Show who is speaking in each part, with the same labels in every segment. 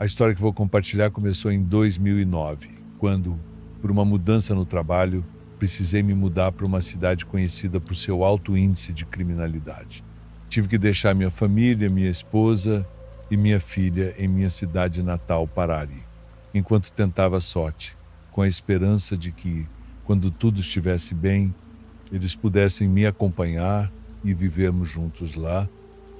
Speaker 1: A história que vou compartilhar começou em 2009, quando, por uma mudança no trabalho, precisei me mudar para uma cidade conhecida por seu alto índice de criminalidade. Tive que deixar minha família, minha esposa e minha filha em minha cidade natal, Parari, enquanto tentava a sorte, com a esperança de que, quando tudo estivesse bem, eles pudessem me acompanhar e vivermos juntos lá.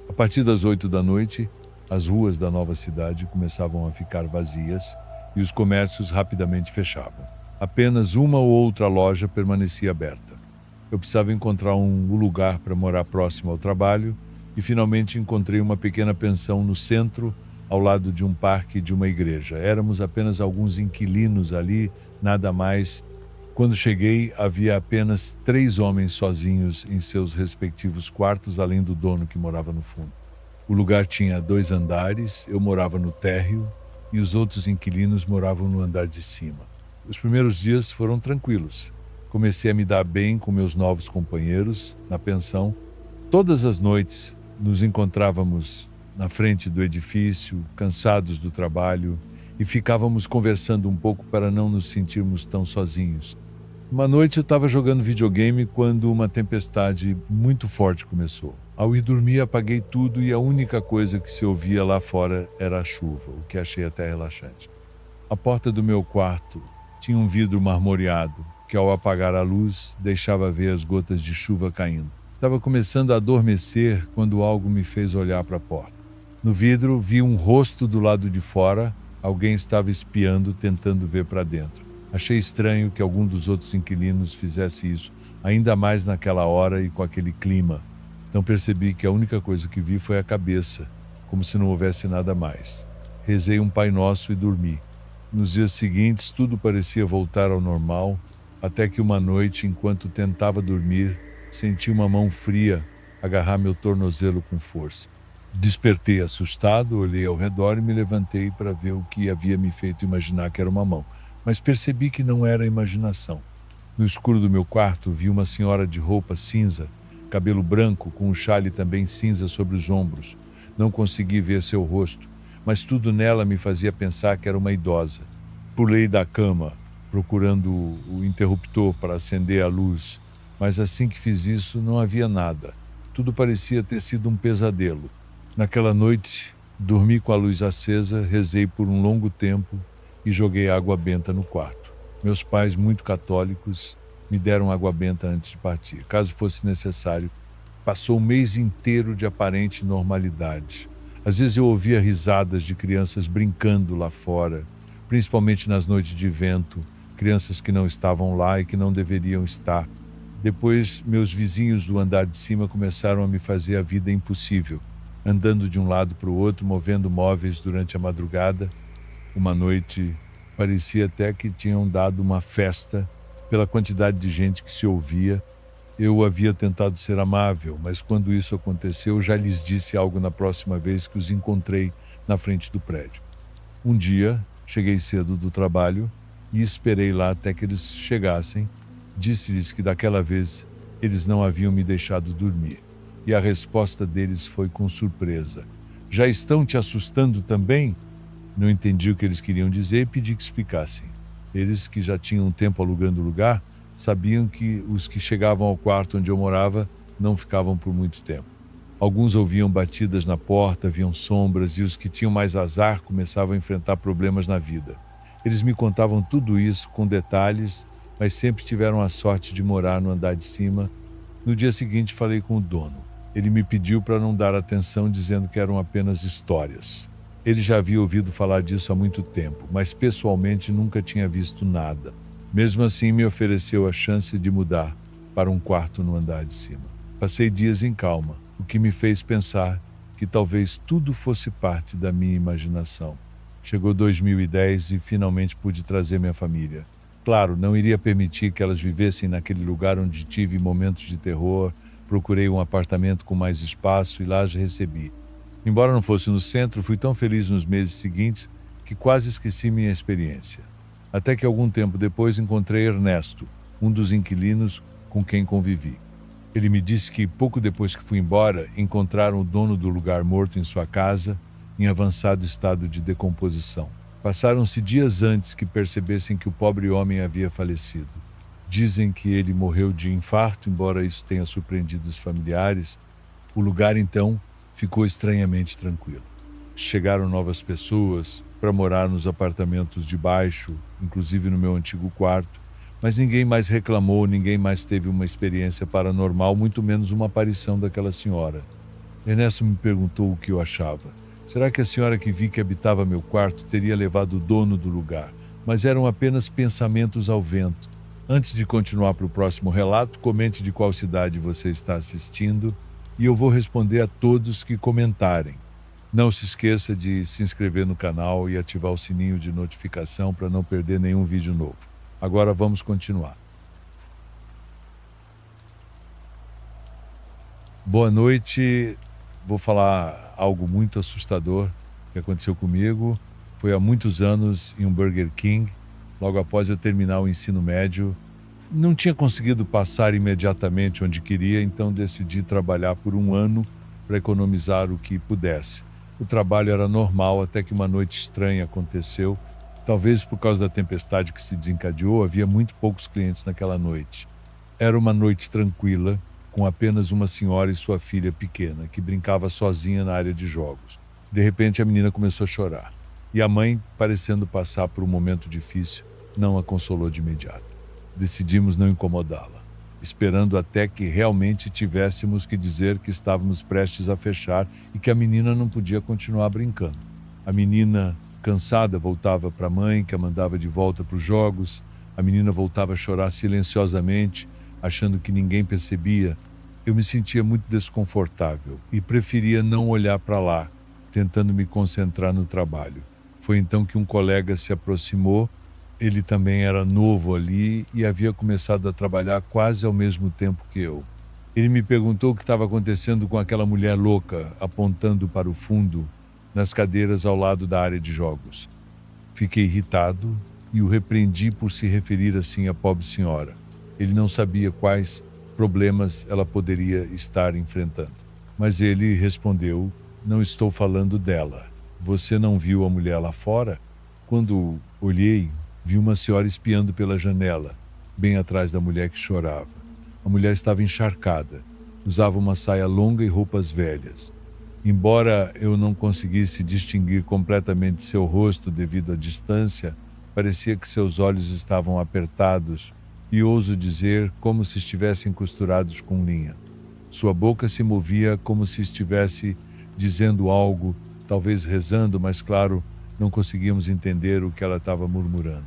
Speaker 1: A partir das 8 da noite, as ruas da nova cidade começavam a ficar vazias e os comércios rapidamente fechavam. Apenas uma ou outra loja permanecia aberta. Eu precisava encontrar um lugar para morar próximo ao trabalho e finalmente encontrei uma pequena pensão no centro, ao lado de um parque e de uma igreja. Éramos apenas alguns inquilinos ali, nada mais. Quando cheguei, havia apenas 3 homens sozinhos em seus respectivos quartos, além do dono que morava no fundo. O lugar tinha 2 andares, eu morava no térreo e os outros inquilinos moravam no andar de cima. Os primeiros dias foram tranquilos. Comecei a me dar bem com meus novos companheiros na pensão. Todas as noites nos encontrávamos na frente do edifício, cansados do trabalho, e ficávamos conversando um pouco para não nos sentirmos tão sozinhos. Uma noite eu estava jogando videogame quando uma tempestade muito forte começou. Ao ir dormir, apaguei tudo e a única coisa que se ouvia lá fora era a chuva, o que achei até relaxante. A porta do meu quarto tinha um vidro marmoreado, que ao apagar a luz, deixava ver as gotas de chuva caindo. Estava começando a adormecer quando algo me fez olhar para a porta. No vidro, vi um rosto do lado de fora, alguém estava espiando, tentando ver para dentro. Achei estranho que algum dos outros inquilinos fizesse isso, ainda mais naquela hora e com aquele clima. Então percebi que a única coisa que vi foi a cabeça, como se não houvesse nada mais. Rezei um Pai Nosso e dormi. Nos dias seguintes, tudo parecia voltar ao normal, até que uma noite, enquanto tentava dormir, senti uma mão fria agarrar meu tornozelo com força. Despertei assustado, olhei ao redor e me levantei para ver o que havia me feito imaginar que era uma mão. Mas percebi que não era imaginação. No escuro do meu quarto, vi uma senhora de roupa cinza, cabelo branco, com um xale também cinza sobre os ombros. Não consegui ver seu rosto, mas tudo nela me fazia pensar que era uma idosa. Pulei da cama, procurando o interruptor para acender a luz, mas assim que fiz isso, não havia nada. Tudo parecia ter sido um pesadelo. Naquela noite, dormi com a luz acesa, rezei por um longo tempo e joguei água benta no quarto. Meus pais, muito católicos, me deram água benta antes de partir. Caso fosse necessário, passou um mês inteiro de aparente normalidade. Às vezes eu ouvia risadas de crianças brincando lá fora, principalmente nas noites de vento, crianças que não estavam lá e que não deveriam estar. Depois, meus vizinhos do andar de cima começaram a me fazer a vida impossível, andando de um lado para o outro, movendo móveis durante a madrugada. Uma noite, parecia até que tinham dado uma festa pela quantidade de gente que se ouvia. Eu havia tentado ser amável, mas quando isso aconteceu, já lhes disse algo na próxima vez que os encontrei na frente do prédio. Um dia, cheguei cedo do trabalho e esperei lá até que eles chegassem. Disse-lhes que daquela vez eles não haviam me deixado dormir. E a resposta deles foi com surpresa. Já estão te assustando também? Não entendi o que eles queriam dizer e pedi que explicassem. Eles, que já tinham tempo alugando o lugar, sabiam que os que chegavam ao quarto onde eu morava não ficavam por muito tempo. Alguns ouviam batidas na porta, viam sombras, e os que tinham mais azar começavam a enfrentar problemas na vida. Eles me contavam tudo isso com detalhes, mas sempre tiveram a sorte de morar no andar de cima. No dia seguinte falei com o dono. Ele me pediu para não dar atenção, dizendo que eram apenas histórias. Ele já havia ouvido falar disso há muito tempo, mas pessoalmente nunca tinha visto nada. Mesmo assim, me ofereceu a chance de mudar para um quarto no andar de cima. Passei dias em calma, o que me fez pensar que talvez tudo fosse parte da minha imaginação. Chegou 2010 e finalmente pude trazer minha família. Claro, não iria permitir que elas vivessem naquele lugar onde tive momentos de terror. Procurei um apartamento com mais espaço e lá as recebi. Embora não fosse no centro, fui tão feliz nos meses seguintes que quase esqueci minha experiência. Até que algum tempo depois encontrei Ernesto, um dos inquilinos com quem convivi. Ele me disse que pouco depois que fui embora, encontraram o dono do lugar morto em sua casa em avançado estado de decomposição. Passaram-se dias antes que percebessem que o pobre homem havia falecido. Dizem que ele morreu de infarto, embora isso tenha surpreendido os familiares. O lugar, então, ficou estranhamente tranquilo. Chegaram novas pessoas para morar nos apartamentos de baixo, inclusive no meu antigo quarto, mas ninguém mais reclamou, ninguém mais teve uma experiência paranormal, muito menos uma aparição daquela senhora. Ernesto me perguntou o que eu achava. Será que a senhora que vi que habitava meu quarto teria levado o dono do lugar? Mas eram apenas pensamentos ao vento. Antes de continuar para o próximo relato, comente de qual cidade você está assistindo e eu vou responder a todos que comentarem. Não se esqueça de se inscrever no canal e ativar o sininho de notificação para não perder nenhum vídeo novo. Agora vamos continuar. Boa noite. Vou falar algo muito assustador que aconteceu comigo. Foi há muitos anos em um Burger King, logo após eu terminar o ensino médio. Não tinha conseguido passar imediatamente onde queria, então decidi trabalhar por um ano para economizar o que pudesse. O trabalho era normal até que uma noite estranha aconteceu. Talvez por causa da tempestade que se desencadeou, havia muito poucos clientes naquela noite. Era uma noite tranquila, com apenas uma senhora e sua filha pequena, que brincava sozinha na área de jogos. De repente, a menina começou a chorar. E a mãe, parecendo passar por um momento difícil, não a consolou de imediato. Decidimos não incomodá-la, esperando até que realmente tivéssemos que dizer que estávamos prestes a fechar e que a menina não podia continuar brincando. A menina, cansada, voltava para a mãe, que a mandava de volta para os jogos. A menina voltava a chorar silenciosamente, achando que ninguém percebia. Eu me sentia muito desconfortável e preferia não olhar para lá, tentando me concentrar no trabalho. Foi então que um colega se aproximou. Ele também era novo ali e havia começado a trabalhar quase ao mesmo tempo que eu. Ele me perguntou o que estava acontecendo com aquela mulher louca, apontando para o fundo, nas cadeiras ao lado da área de jogos. Fiquei irritado e o repreendi por se referir assim à pobre senhora. Ele não sabia quais problemas ela poderia estar enfrentando. Mas ele respondeu: não estou falando dela. Você não viu a mulher lá fora? Quando olhei, vi uma senhora espiando pela janela, bem atrás da mulher que chorava. A mulher estava encharcada, usava uma saia longa e roupas velhas. Embora eu não conseguisse distinguir completamente seu rosto devido à distância, parecia que seus olhos estavam apertados e, ouso dizer, como se estivessem costurados com linha. Sua boca se movia como se estivesse dizendo algo, talvez rezando, mas claro, não conseguíamos entender o que ela estava murmurando.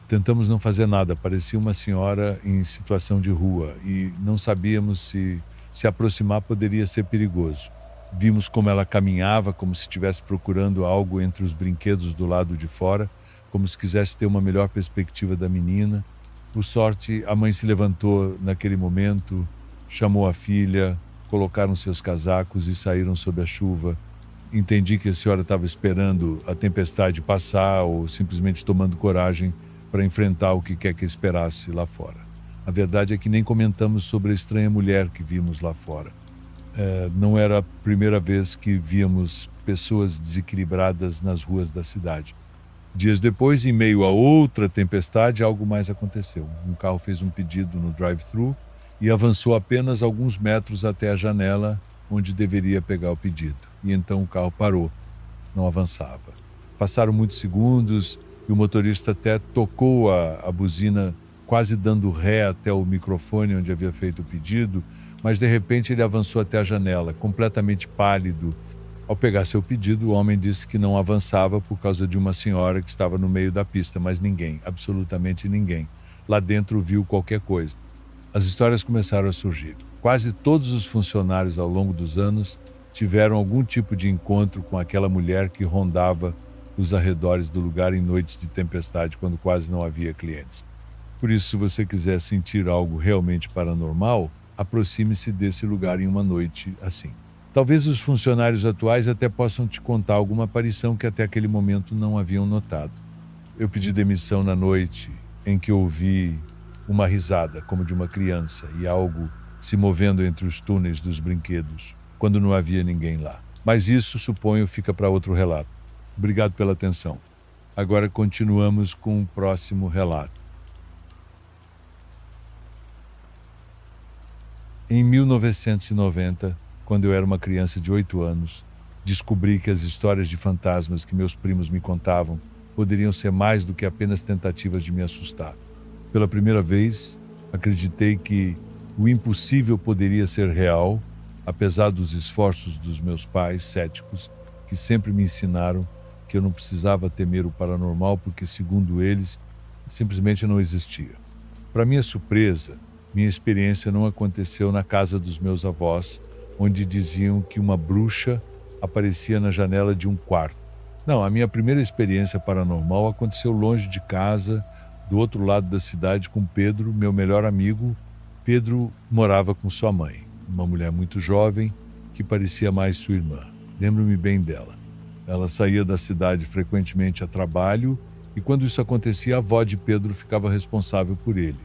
Speaker 1: Tentamos não fazer nada, parecia uma senhora em situação de rua e não sabíamos se aproximar poderia ser perigoso. Vimos como ela caminhava, como se estivesse procurando algo entre os brinquedos do lado de fora, como se quisesse ter uma melhor perspectiva da menina. Por sorte, a mãe se levantou naquele momento, chamou a filha, colocaram seus casacos e saíram sob a chuva. Entendi que a senhora estava esperando a tempestade passar ou simplesmente tomando coragem para enfrentar o que quer que esperasse lá fora. A verdade é que nem comentamos sobre a estranha mulher que vimos lá fora. Não era a primeira vez que víamos pessoas desequilibradas nas ruas da cidade. Dias depois, em meio a outra tempestade, algo mais aconteceu. Um carro fez um pedido no drive-thru e avançou apenas alguns metros até a janela onde deveria pegar o pedido. E então o carro parou, não avançava. Passaram muitos segundos e o motorista até tocou a buzina, quase dando ré até o microfone onde havia feito o pedido, mas de repente ele avançou até a janela, completamente pálido. Ao pegar seu pedido, o homem disse que não avançava por causa de uma senhora que estava no meio da pista, mas ninguém, absolutamente ninguém, lá dentro viu qualquer coisa. As histórias começaram a surgir. Quase todos os funcionários ao longo dos anos tiveram algum tipo de encontro com aquela mulher que rondava os arredores do lugar em noites de tempestade, quando quase não havia clientes. Por isso, se você quiser sentir algo realmente paranormal, aproxime-se desse lugar em uma noite assim. Talvez os funcionários atuais até possam te contar alguma aparição que até aquele momento não haviam notado. Eu pedi demissão na noite em que ouvi uma risada, como de uma criança, e algo se movendo entre os túneis dos brinquedos, quando não havia ninguém lá. Mas isso, suponho, fica para outro relato. Obrigado pela atenção. Agora continuamos com o próximo relato. Em 1990, quando eu era uma criança de 8 anos, descobri que as histórias de fantasmas que meus primos me contavam poderiam ser mais do que apenas tentativas de me assustar. Pela primeira vez, acreditei que o impossível poderia ser real, apesar dos esforços dos meus pais céticos, que sempre me ensinaram que eu não precisava temer o paranormal porque, segundo eles, simplesmente não existia. Para minha surpresa, minha experiência não aconteceu na casa dos meus avós, onde diziam que uma bruxa aparecia na janela de um quarto. Não, a minha primeira experiência paranormal aconteceu longe de casa, do outro lado da cidade, com Pedro, meu melhor amigo. Pedro morava com sua mãe, uma mulher muito jovem que parecia mais sua irmã. Lembro-me bem dela. Ela saía da cidade frequentemente a trabalho e, quando isso acontecia, a avó de Pedro ficava responsável por ele.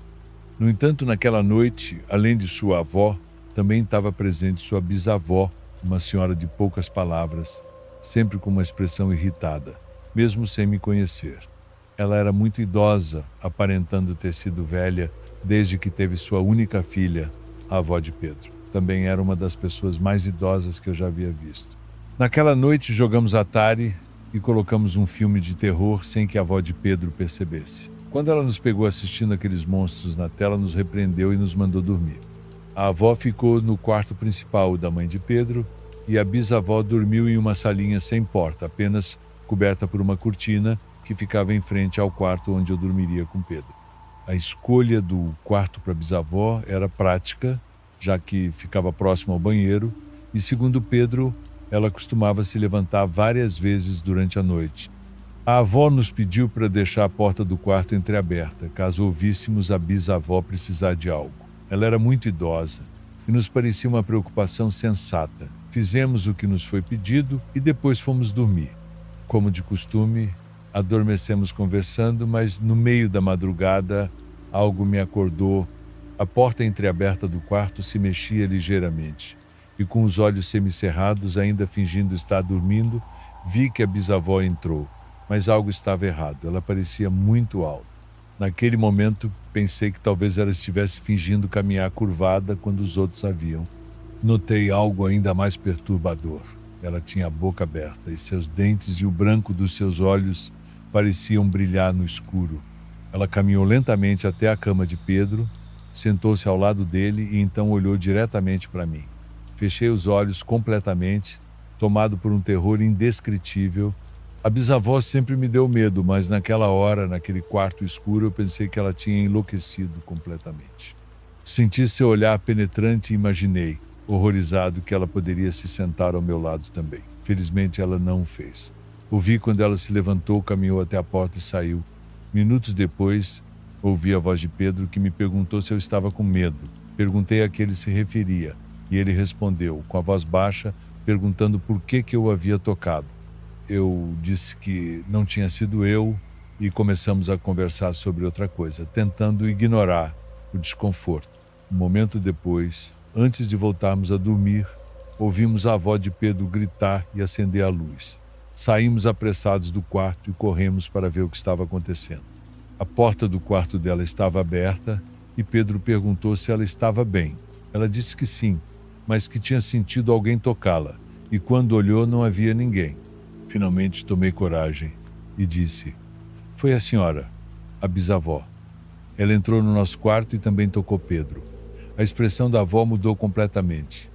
Speaker 1: No entanto, naquela noite, além de sua avó, também estava presente sua bisavó, uma senhora de poucas palavras, sempre com uma expressão irritada, mesmo sem me conhecer. Ela era muito idosa, aparentando ter sido velha desde que teve sua única filha, a avó de Pedro. Também era uma das pessoas mais idosas que eu já havia visto. Naquela noite jogamos Atari e colocamos um filme de terror sem que a avó de Pedro percebesse. Quando ela nos pegou assistindo aqueles monstros na tela, nos repreendeu e nos mandou dormir. A avó ficou no quarto principal, da mãe de Pedro, e a bisavó dormiu em uma salinha sem porta, apenas coberta por uma cortina que ficava em frente ao quarto onde eu dormiria com Pedro. A escolha do quarto para a bisavó era prática, já que ficava próximo ao banheiro, e, segundo Pedro, ela costumava se levantar várias vezes durante a noite. A avó nos pediu para deixar a porta do quarto entreaberta, caso ouvíssemos a bisavó precisar de algo. Ela era muito idosa e nos parecia uma preocupação sensata. Fizemos o que nos foi pedido e depois fomos dormir. Como de costume, adormecemos conversando, mas no meio da madrugada algo me acordou. A porta entreaberta do quarto se mexia ligeiramente e, com os olhos semicerrados, ainda fingindo estar dormindo, vi que a bisavó entrou. Mas algo estava errado, ela parecia muito alta. Naquele momento, pensei que talvez ela estivesse fingindo caminhar curvada quando os outros a viam. Notei algo ainda mais perturbador. Ela tinha a boca aberta e seus dentes e o branco dos seus olhos pareciam brilhar no escuro. Ela caminhou lentamente até a cama de Pedro, sentou-se ao lado dele e então olhou diretamente para mim. Fechei os olhos completamente, tomado por um terror indescritível. A bisavó sempre me deu medo, mas naquela hora, naquele quarto escuro, eu pensei que ela tinha enlouquecido completamente. Senti seu olhar penetrante e imaginei, horrorizado, que ela poderia se sentar ao meu lado também. Felizmente, ela não o fez. Ouvi quando ela se levantou, caminhou até a porta e saiu. Minutos depois, ouvi a voz de Pedro, que me perguntou se eu estava com medo. Perguntei a que ele se referia, e ele respondeu, com a voz baixa, perguntando por que eu o havia tocado. Eu disse que não tinha sido eu e começamos a conversar sobre outra coisa, tentando ignorar o desconforto. Um momento depois, antes de voltarmos a dormir, ouvimos a avó de Pedro gritar e acender a luz. Saímos apressados do quarto e corremos para ver o que estava acontecendo. A porta do quarto dela estava aberta e Pedro perguntou se ela estava bem. Ela disse que sim, mas que tinha sentido alguém tocá-la, e quando olhou não havia ninguém. Finalmente tomei coragem e disse: "Foi a senhora, a bisavó." Ela entrou no nosso quarto e também tocou Pedro. A expressão da avó mudou completamente.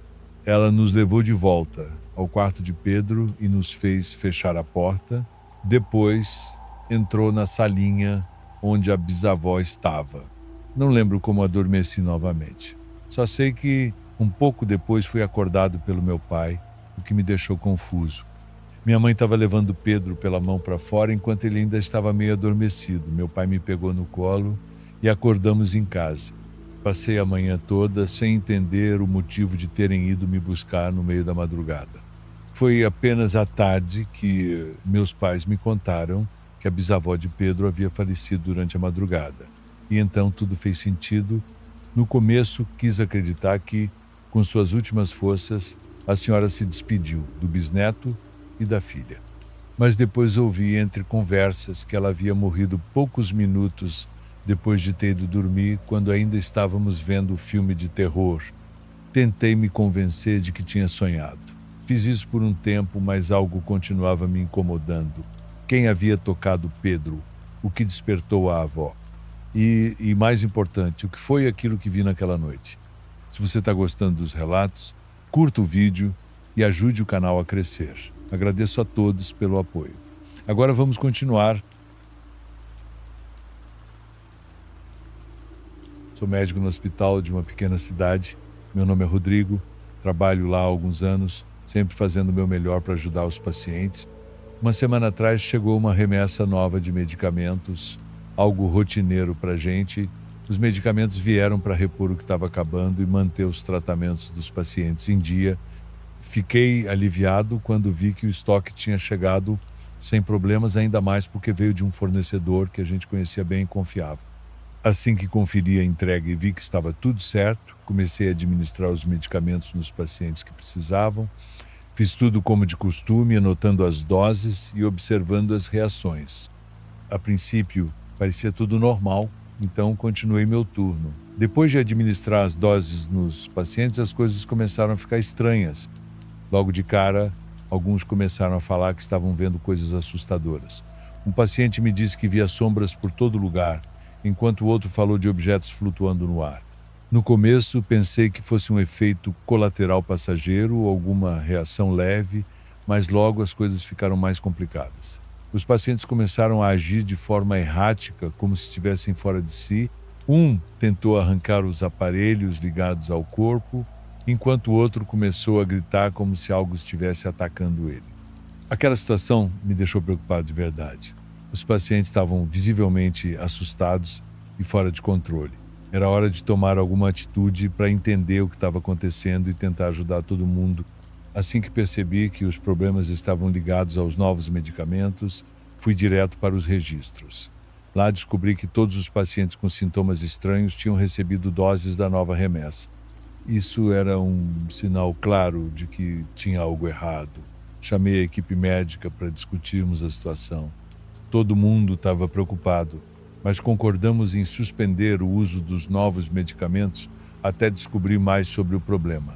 Speaker 1: Ela nos levou de volta ao quarto de Pedro e nos fez fechar a porta. Depois, entrou na salinha onde a bisavó estava. Não lembro como adormeci novamente. Só sei que, um pouco depois, fui acordado pelo meu pai, o que me deixou confuso. Minha mãe estava levando Pedro pela mão para fora enquanto ele ainda estava meio adormecido. Meu pai me pegou no colo e acordamos em casa. Passei a manhã toda sem entender o motivo de terem ido me buscar no meio da madrugada. Foi apenas à tarde que meus pais me contaram que a bisavó de Pedro havia falecido durante a madrugada. E então tudo fez sentido. No começo, quis acreditar que, com suas últimas forças, a senhora se despediu do bisneto e da filha. Mas depois ouvi entre conversas que ela havia morrido poucos minutos depois de ter ido dormir, quando ainda estávamos vendo o filme de terror. Tentei me convencer de que tinha sonhado. Fiz isso por um tempo, mas algo continuava me incomodando. Quem havia tocado Pedro? O que despertou a avó? E mais importante, o que foi aquilo que vi naquela noite? Se você está gostando dos relatos, curta o vídeo e ajude o canal a crescer. Agradeço a todos pelo apoio. Agora vamos continuar. Sou médico no hospital de uma pequena cidade. Meu nome é Rodrigo, trabalho lá há alguns anos, sempre fazendo o meu melhor para ajudar os pacientes. Uma semana atrás chegou uma remessa nova de medicamentos, algo rotineiro para a gente. Os medicamentos vieram para repor o que estava acabando e manter os tratamentos dos pacientes em dia. Fiquei aliviado quando vi que o estoque tinha chegado sem problemas, ainda mais porque veio de um fornecedor que a gente conhecia bem e confiava. Assim que conferi a entrega e vi que estava tudo certo, comecei a administrar os medicamentos nos pacientes que precisavam. Fiz tudo como de costume, anotando as doses e observando as reações. A princípio, parecia tudo normal, então continuei meu turno. Depois de administrar as doses nos pacientes, as coisas começaram a ficar estranhas. Logo de cara, alguns começaram a falar que estavam vendo coisas assustadoras. Um paciente me disse que via sombras por todo lugar, enquanto o outro falou de objetos flutuando no ar. No começo, pensei que fosse um efeito colateral passageiro ou alguma reação leve, mas logo as coisas ficaram mais complicadas. Os pacientes começaram a agir de forma errática, como se estivessem fora de si. Um tentou arrancar os aparelhos ligados ao corpo, enquanto o outro começou a gritar como se algo estivesse atacando ele. Aquela situação me deixou preocupado de verdade. Os pacientes estavam visivelmente assustados e fora de controle. Era hora de tomar alguma atitude para entender o que estava acontecendo e tentar ajudar todo mundo. Assim que percebi que os problemas estavam ligados aos novos medicamentos, fui direto para os registros. Lá descobri que todos os pacientes com sintomas estranhos tinham recebido doses da nova remessa. Isso era um sinal claro de que tinha algo errado. Chamei a equipe médica para discutirmos a situação. Todo mundo estava preocupado, mas concordamos em suspender o uso dos novos medicamentos até descobrir mais sobre o problema.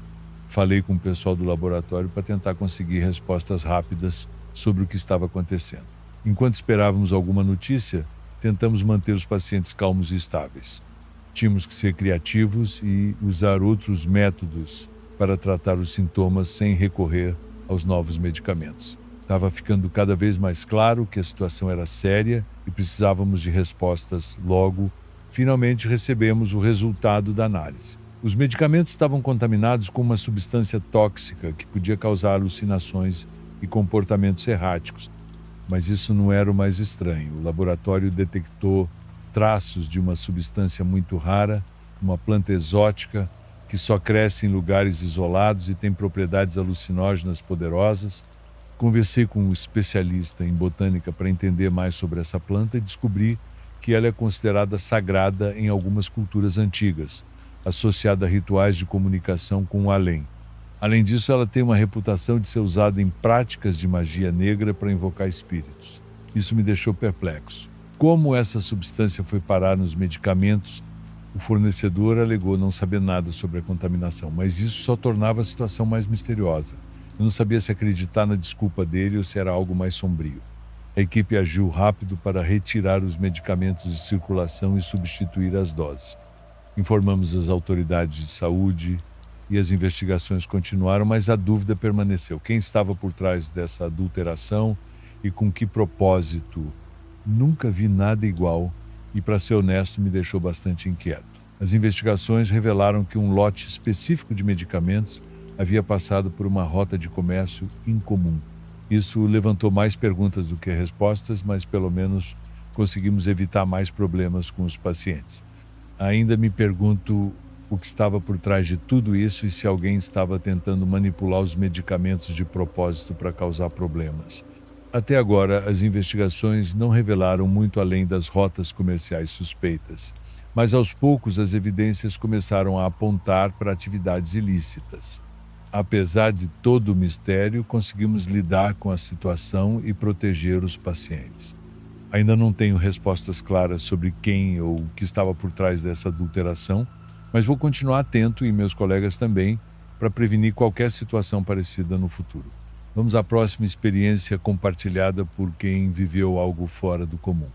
Speaker 1: Falei com o pessoal do laboratório para tentar conseguir respostas rápidas sobre o que estava acontecendo. Enquanto esperávamos alguma notícia, tentamos manter os pacientes calmos e estáveis. Tínhamos que ser criativos e usar outros métodos para tratar os sintomas sem recorrer aos novos medicamentos. Estava ficando cada vez mais claro que a situação era séria e precisávamos de respostas logo. Finalmente recebemos o resultado da análise. Os medicamentos estavam contaminados com uma substância tóxica que podia causar alucinações e comportamentos erráticos. Mas isso não era o mais estranho. O laboratório detectou traços de uma substância muito rara, uma planta exótica que só cresce em lugares isolados e tem propriedades alucinógenas poderosas. Conversei com um especialista em botânica para entender mais sobre essa planta e descobri que ela é considerada sagrada em algumas culturas antigas, associada a rituais de comunicação com o além. Além disso, ela tem uma reputação de ser usada em práticas de magia negra para invocar espíritos. Isso me deixou perplexo. Como essa substância foi parar nos medicamentos, o fornecedor alegou não saber nada sobre a contaminação, mas isso só tornava a situação mais misteriosa. Eu não sabia se acreditar na desculpa dele ou se era algo mais sombrio. A equipe agiu rápido para retirar os medicamentos de circulação e substituir as doses. Informamos as autoridades de saúde e as investigações continuaram, mas a dúvida permaneceu. Quem estava por trás dessa adulteração e com que propósito? Nunca vi nada igual e, para ser honesto, me deixou bastante inquieto. As investigações revelaram que um lote específico de medicamentos havia passado por uma rota de comércio incomum. Isso levantou mais perguntas do que respostas, mas pelo menos conseguimos evitar mais problemas com os pacientes. Ainda me pergunto o que estava por trás de tudo isso e se alguém estava tentando manipular os medicamentos de propósito para causar problemas. Até agora, as investigações não revelaram muito além das rotas comerciais suspeitas, mas aos poucos as evidências começaram a apontar para atividades ilícitas. Apesar de todo o mistério, conseguimos lidar com a situação e proteger os pacientes. Ainda não tenho respostas claras sobre quem ou o que estava por trás dessa adulteração, mas vou continuar atento, e meus colegas também, para prevenir qualquer situação parecida no futuro. Vamos à próxima experiência compartilhada por quem viveu algo fora do comum.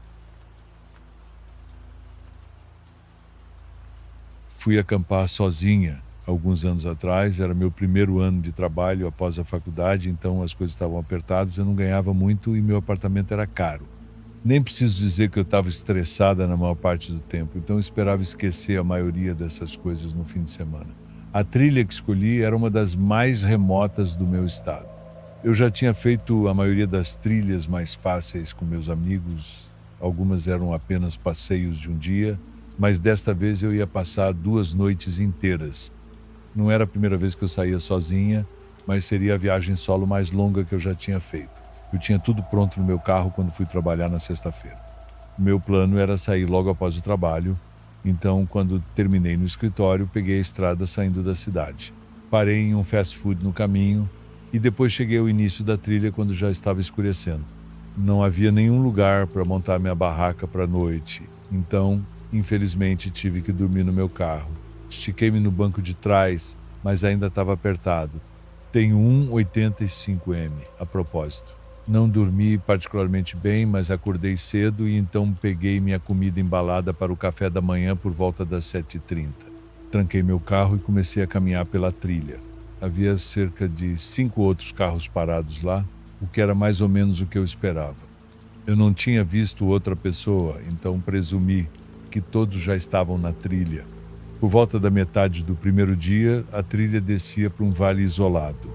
Speaker 1: Fui acampar sozinha alguns anos atrás, era meu primeiro ano de trabalho após a faculdade, então as coisas estavam apertadas, eu não ganhava muito e meu apartamento era caro. Nem preciso dizer que eu estava estressada na maior parte do tempo, então eu esperava esquecer a maioria dessas coisas no fim de semana. A trilha que escolhi era uma das mais remotas do meu estado. Eu já tinha feito a maioria das trilhas mais fáceis com meus amigos, algumas eram apenas passeios de um dia, mas desta vez eu ia passar 2 noites inteiras. Não era a primeira vez que eu saía sozinha, mas seria a viagem solo mais longa que eu já tinha feito. Eu tinha tudo pronto no meu carro quando fui trabalhar na sexta-feira. O meu plano era sair logo após o trabalho, então quando terminei no escritório, peguei a estrada saindo da cidade. Parei em um fast food no caminho e depois cheguei ao início da trilha quando já estava escurecendo. Não havia nenhum lugar para montar minha barraca para a noite, então, infelizmente, tive que dormir no meu carro. Estiquei-me no banco de trás, mas ainda estava apertado. Tenho 1,85 m, a propósito. Não dormi particularmente bem, mas acordei cedo e então peguei minha comida embalada para o café da manhã por volta das 7h30. Tranquei meu carro e comecei a caminhar pela trilha. Havia cerca de 5 outros carros parados lá, o que era mais ou menos o que eu esperava. Eu não tinha visto outra pessoa, então presumi que todos já estavam na trilha. Por volta da metade do primeiro dia, a trilha descia para um vale isolado.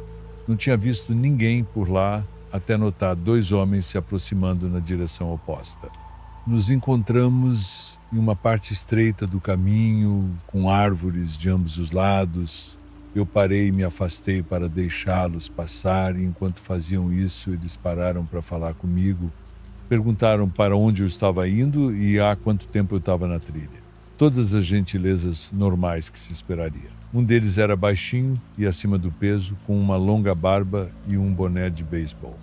Speaker 1: Não tinha visto ninguém por lá até notar 2 homens se aproximando na direção oposta. Nos encontramos em uma parte estreita do caminho, com árvores de ambos os lados. Eu parei e me afastei para deixá-los passar, e enquanto faziam isso, eles pararam para falar comigo. Perguntaram para onde eu estava indo e há quanto tempo eu estava na trilha. Todas as gentilezas normais que se esperaria. Um deles era baixinho e acima do peso, com uma longa barba e um boné de beisebol.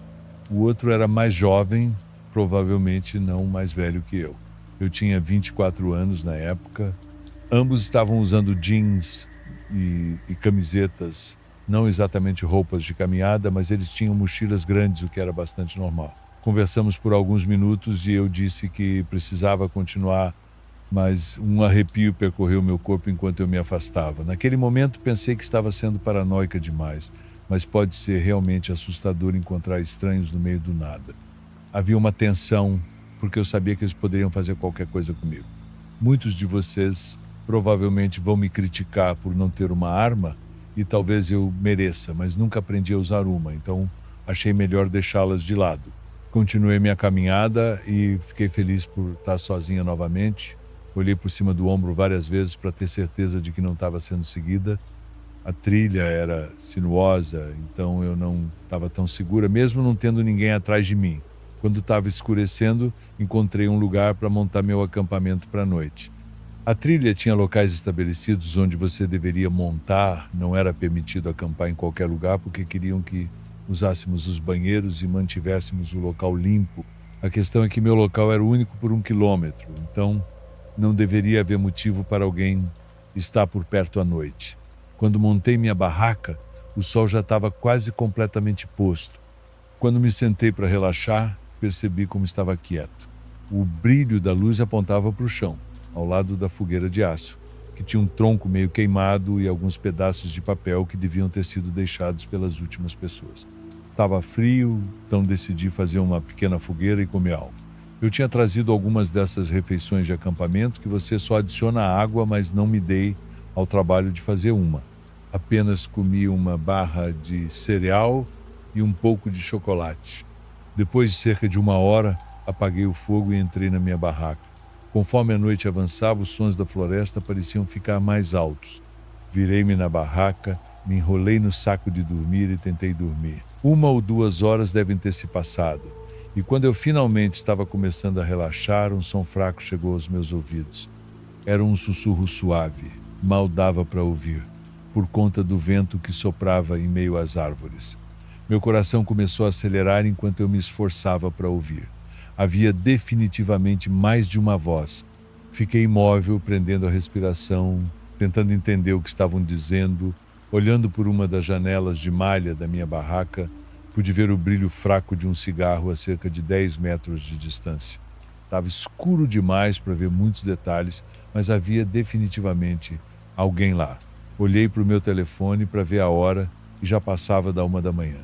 Speaker 1: O outro era mais jovem, provavelmente não mais velho que eu. Eu tinha 24 anos na época. Ambos estavam usando jeans e camisetas, não exatamente roupas de caminhada, mas eles tinham mochilas grandes, o que era bastante normal. Conversamos por alguns minutos e eu disse que precisava continuar, mas um arrepio percorreu meu corpo enquanto eu me afastava. Naquele momento pensei que estava sendo paranoica demais, mas pode ser realmente assustador encontrar estranhos no meio do nada. Havia uma tensão, porque eu sabia que eles poderiam fazer qualquer coisa comigo. Muitos de vocês provavelmente vão me criticar por não ter uma arma, e talvez eu mereça, mas nunca aprendi a usar uma, então achei melhor deixá-las de lado. Continuei minha caminhada e fiquei feliz por estar sozinha novamente. Olhei por cima do ombro várias vezes para ter certeza de que não estava sendo seguida. A trilha era sinuosa, então eu não estava tão segura, mesmo não tendo ninguém atrás de mim. Quando estava escurecendo, encontrei um lugar para montar meu acampamento para a noite. A trilha tinha locais estabelecidos onde você deveria montar, não era permitido acampar em qualquer lugar porque queriam que usássemos os banheiros e mantivéssemos o local limpo. A questão é que meu local era o único por 1 quilômetro, então não deveria haver motivo para alguém estar por perto à noite. Quando montei minha barraca, o sol já estava quase completamente posto. Quando me sentei para relaxar, percebi como estava quieto. O brilho da luz apontava para o chão, ao lado da fogueira de aço, que tinha um tronco meio queimado e alguns pedaços de papel que deviam ter sido deixados pelas últimas pessoas. Estava frio, então decidi fazer uma pequena fogueira e comer algo. Eu tinha trazido algumas dessas refeições de acampamento que você só adiciona água, mas não me dei ao trabalho de fazer uma. Apenas comi uma barra de cereal e um pouco de chocolate. Depois de cerca de 1 hora, apaguei o fogo e entrei na minha barraca. Conforme a noite avançava, os sons da floresta pareciam ficar mais altos. Virei-me na barraca, me enrolei no saco de dormir e tentei dormir. 1 ou 2 horas devem ter se passado, e quando eu finalmente estava começando a relaxar, um som fraco chegou aos meus ouvidos. Era um sussurro suave, mal dava para ouvir. por conta do vento que soprava em meio às árvores. Meu coração começou a acelerar enquanto eu me esforçava para ouvir. Havia definitivamente mais de uma voz. Fiquei imóvel, prendendo a respiração, tentando entender o que estavam dizendo. Olhando por uma das janelas de malha da minha barraca, pude ver o brilho fraco de um cigarro a cerca de 10 metros de distância. Estava escuro demais para ver muitos detalhes, mas havia definitivamente alguém lá. Olhei para o meu telefone para ver a hora e já passava da 1 da manhã.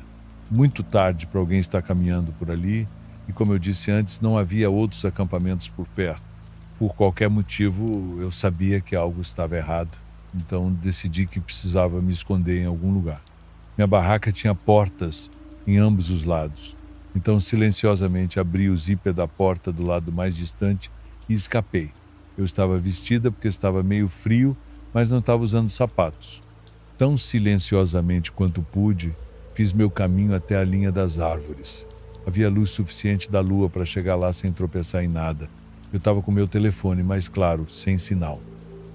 Speaker 1: Muito tarde para alguém estar caminhando por ali, e como eu disse antes, não havia outros acampamentos por perto. Por qualquer motivo, eu sabia que algo estava errado, então decidi que precisava me esconder em algum lugar. Minha barraca tinha portas em ambos os lados, então silenciosamente abri o zíper da porta do lado mais distante e escapei. Eu estava vestida porque estava meio frio, mas não estava usando sapatos. Tão silenciosamente quanto pude, fiz meu caminho até a linha das árvores. Havia luz suficiente da lua para chegar lá sem tropeçar em nada. Eu estava com meu telefone, mas claro, sem sinal.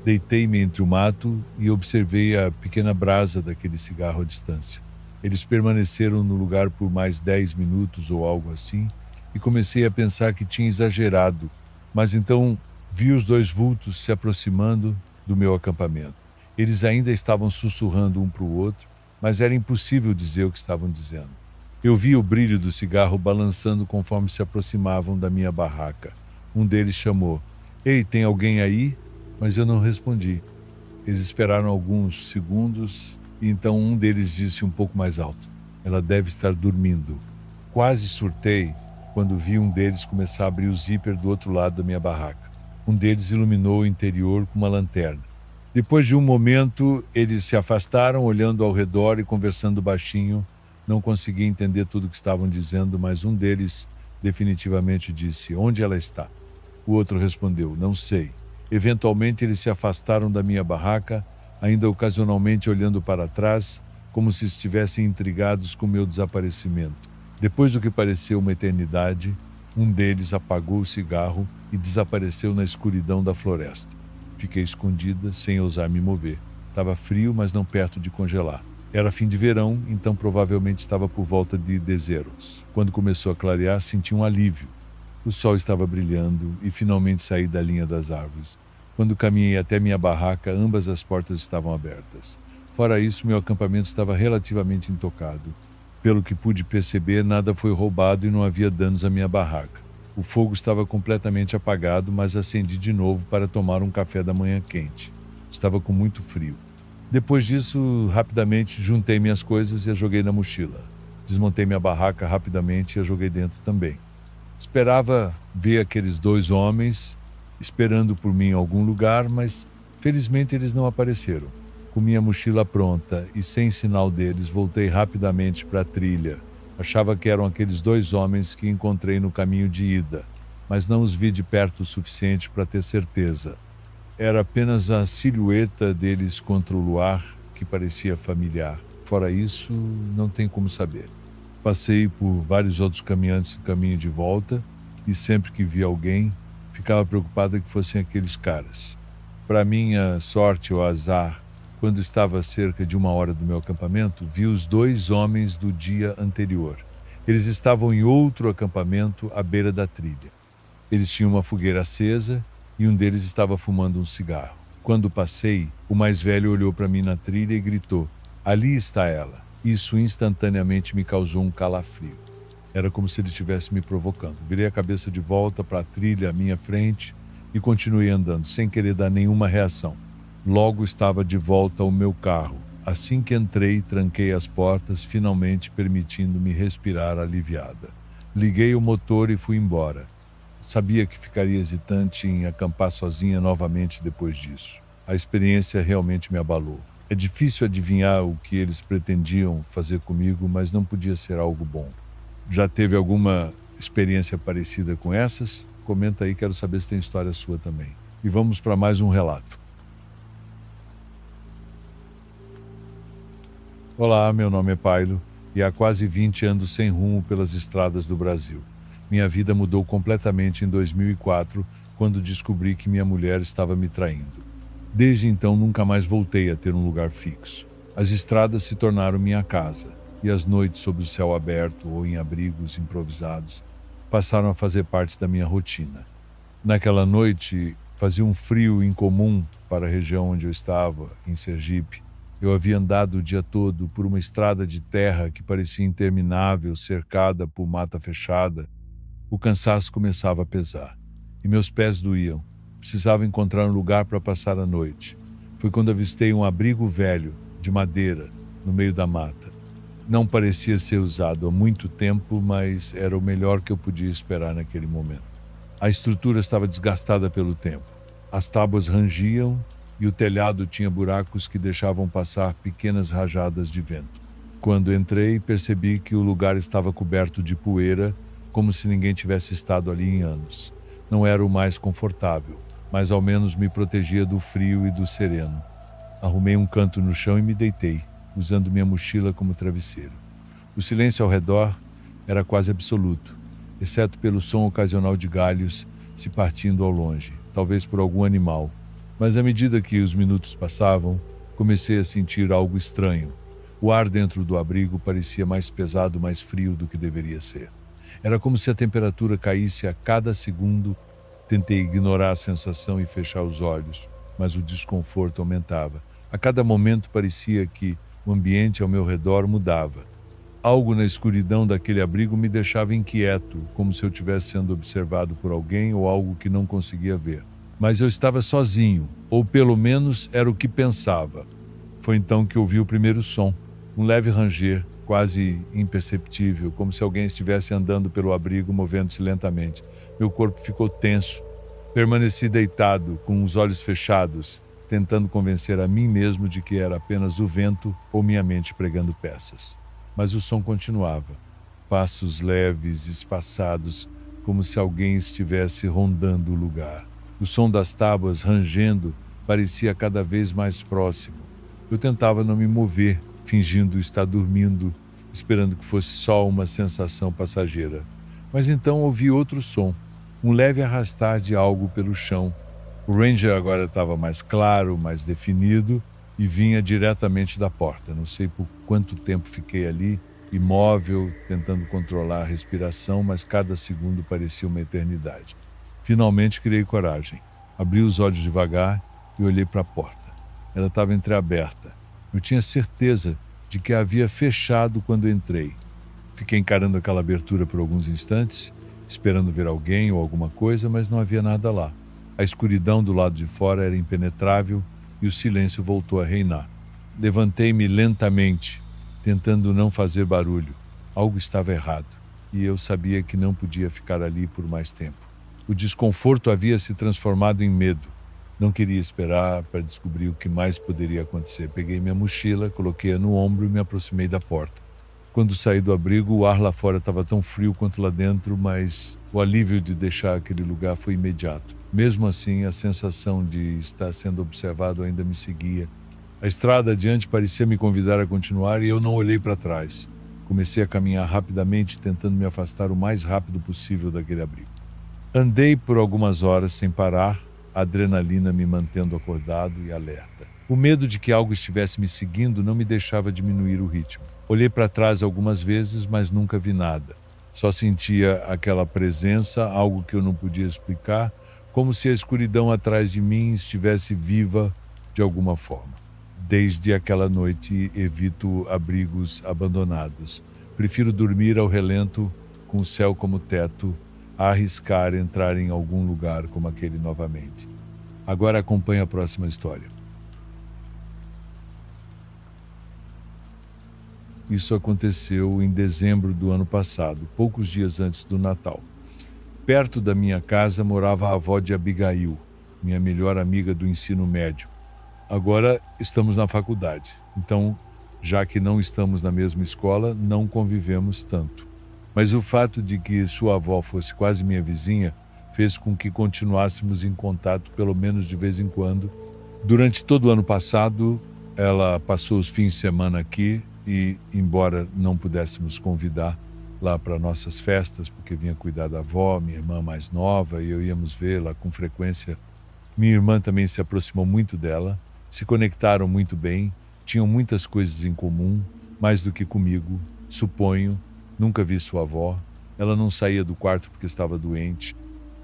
Speaker 1: Deitei-me entre o mato e observei a pequena brasa daquele cigarro à distância. Eles permaneceram no lugar por mais 10 minutos ou algo assim, e comecei a pensar que tinha exagerado. Mas então vi os dois vultos se aproximando do meu acampamento. Eles ainda estavam sussurrando um para o outro, mas era impossível dizer o que estavam dizendo. Eu vi o brilho do cigarro balançando conforme se aproximavam da minha barraca. Um deles chamou: "Ei, tem alguém aí?" Mas eu não respondi. Eles esperaram alguns segundos e então um deles disse um pouco mais alto: "Ela deve estar dormindo." Quase surtei quando vi um deles começar a abrir o zíper do outro lado da minha barraca. Um deles iluminou o interior com uma lanterna. Depois de um momento, eles se afastaram, olhando ao redor e conversando baixinho. Não consegui entender tudo o que estavam dizendo, mas um deles definitivamente disse: "Onde ela está?" O outro respondeu: "Não sei." Eventualmente, eles se afastaram da minha barraca, ainda ocasionalmente olhando para trás, como se estivessem intrigados com meu desaparecimento. Depois do que pareceu uma eternidade, um deles apagou o cigarro e desapareceu na escuridão da floresta. Fiquei escondida, sem ousar me mover. Estava frio, mas não perto de congelar. Era fim de verão, então provavelmente estava por volta de dezeros. Quando começou a clarear, senti um alívio. O sol estava brilhando e finalmente saí da linha das árvores. Quando caminhei até minha barraca, ambas as portas estavam abertas. Fora isso, meu acampamento estava relativamente intocado. Pelo que pude perceber, nada foi roubado e não havia danos à minha barraca. O fogo estava completamente apagado, mas acendi de novo para tomar um café da manhã quente. Estava com muito frio. Depois disso, rapidamente juntei minhas coisas e as joguei na mochila. Desmontei minha barraca rapidamente e a joguei dentro também. Esperava ver aqueles dois homens esperando por mim em algum lugar, mas felizmente eles não apareceram. Com minha mochila pronta e sem sinal deles, voltei rapidamente para a trilha. Achava que eram aqueles dois homens que encontrei no caminho de ida, mas não os vi de perto o suficiente para ter certeza. Era apenas a silhueta deles contra o luar que parecia familiar. Fora isso, não tem como saber. Passei por vários outros caminhantes no caminho de volta e sempre que via alguém, ficava preocupada que fossem aqueles caras. Para minha sorte ou azar, quando estava a cerca de 1 hora do meu acampamento, vi os dois homens do dia anterior. Eles estavam em outro acampamento à beira da trilha. Eles tinham uma fogueira acesa e um deles estava fumando um cigarro. Quando passei, o mais velho olhou para mim na trilha e gritou: "Ali está ela." Isso instantaneamente me causou um calafrio. Era como se ele estivesse me provocando. Virei a cabeça de volta para a trilha à minha frente e continuei andando, sem querer dar nenhuma reação. Logo estava de volta ao meu carro. Assim que entrei, tranquei as portas, finalmente permitindo-me respirar aliviada. Liguei o motor e fui embora. Sabia que ficaria hesitante em acampar sozinha novamente depois disso. A experiência realmente me abalou. É difícil adivinhar o que eles pretendiam fazer comigo, mas não podia ser algo bom. Já teve alguma experiência parecida com essas? Comenta aí, quero saber se tem história sua também. E vamos para mais um relato. Olá, meu nome é Pailo e há quase 20 anos sem rumo pelas estradas do Brasil. Minha vida mudou completamente em 2004, quando descobri que minha mulher estava me traindo. Desde então, nunca mais voltei a ter um lugar fixo. As estradas se tornaram minha casa, e as noites sob o céu aberto ou em abrigos improvisados passaram a fazer parte da minha rotina. Naquela noite, fazia um frio incomum para a região onde eu estava, em Sergipe. Eu havia andado o dia todo por uma estrada de terra que parecia interminável, cercada por mata fechada. O cansaço começava a pesar, e meus pés doíam. Precisava encontrar um lugar para passar a noite. Foi quando avistei um abrigo velho, de madeira, no meio da mata. Não parecia ser usado há muito tempo, mas era o melhor que eu podia esperar naquele momento. A estrutura estava desgastada pelo tempo. As tábuas rangiam e o telhado tinha buracos que deixavam passar pequenas rajadas de vento. Quando entrei, percebi que o lugar estava coberto de poeira, como se ninguém tivesse estado ali em anos. Não era o mais confortável, mas ao menos me protegia do frio e do sereno. Arrumei um canto no chão e me deitei, usando minha mochila como travesseiro. O silêncio ao redor era quase absoluto, exceto pelo som ocasional de galhos se partindo ao longe, talvez por algum animal. Mas à medida que os minutos passavam, comecei a sentir algo estranho. O ar dentro do abrigo parecia mais pesado, mais frio do que deveria ser. Era como se a temperatura caísse a cada segundo. Tentei ignorar a sensação e fechar os olhos, mas o desconforto aumentava. A cada momento parecia que o ambiente ao meu redor mudava. Algo na escuridão daquele abrigo me deixava inquieto, como se eu estivesse sendo observado por alguém ou algo que não conseguia ver. Mas eu estava sozinho, ou pelo menos era o que pensava. Foi então que ouvi o primeiro som, um leve ranger, quase imperceptível, como se alguém estivesse andando pelo abrigo, movendo-se lentamente. Meu corpo ficou tenso. Permaneci deitado, com os olhos fechados, tentando convencer a mim mesmo de que era apenas o vento ou minha mente pregando peças. Mas o som continuava. Passos leves, espaçados, como se alguém estivesse rondando o lugar. O som das tábuas rangendo parecia cada vez mais próximo. Eu tentava não me mover, fingindo estar dormindo, esperando que fosse só uma sensação passageira. Mas então ouvi outro som, um leve arrastar de algo pelo chão. O Ranger agora estava mais claro, mais definido e vinha diretamente da porta. Não sei por quanto tempo fiquei ali, imóvel, tentando controlar a respiração, mas cada segundo parecia uma eternidade. Finalmente criei coragem. Abri os olhos devagar e olhei para a porta. Ela estava entreaberta. Eu tinha certeza de que a havia fechado quando entrei. Fiquei encarando aquela abertura por alguns instantes, esperando ver alguém ou alguma coisa, mas não havia nada lá. A escuridão do lado de fora era impenetrável e o silêncio voltou a reinar. Levantei-me lentamente, tentando não fazer barulho. Algo estava errado e eu sabia que não podia ficar ali por mais tempo. O desconforto havia se transformado em medo. Não queria esperar para descobrir o que mais poderia acontecer. Peguei minha mochila, coloquei-a no ombro e me aproximei da porta. Quando saí do abrigo, o ar lá fora estava tão frio quanto lá dentro, mas o alívio de deixar aquele lugar foi imediato. Mesmo assim, a sensação de estar sendo observado ainda me seguia. A estrada adiante parecia me convidar a continuar e eu não olhei para trás. Comecei a caminhar rapidamente, tentando me afastar o mais rápido possível daquele abrigo. Andei por algumas horas sem parar, a adrenalina me mantendo acordado e alerta. O medo de que algo estivesse me seguindo não me deixava diminuir o ritmo. Olhei para trás algumas vezes, mas nunca vi nada. Só sentia aquela presença, algo que eu não podia explicar, como se a escuridão atrás de mim estivesse viva de alguma forma. Desde aquela noite evito abrigos abandonados. Prefiro dormir ao relento, com o céu como teto, a arriscar entrar em algum lugar como aquele novamente. Agora acompanhe a próxima história. Isso aconteceu em dezembro do ano passado, poucos dias antes do Natal. Perto da minha casa morava a avó de Abigail, minha melhor amiga do ensino médio. Agora estamos na faculdade, então, já que não estamos na mesma escola, não convivemos tanto. Mas o fato de que sua avó fosse quase minha vizinha fez com que continuássemos em contato pelo menos de vez em quando. Durante todo o ano passado, ela passou os fins de semana aqui e, embora não pudéssemos convidar lá para nossas festas, porque vinha cuidar da avó, minha irmã mais nova, e eu íamos vê-la com frequência. Minha irmã também se aproximou muito dela, se conectaram muito bem, Tinham muitas coisas em comum, mais do que comigo, suponho. Nunca vi sua avó. Ela não saía do quarto porque estava doente.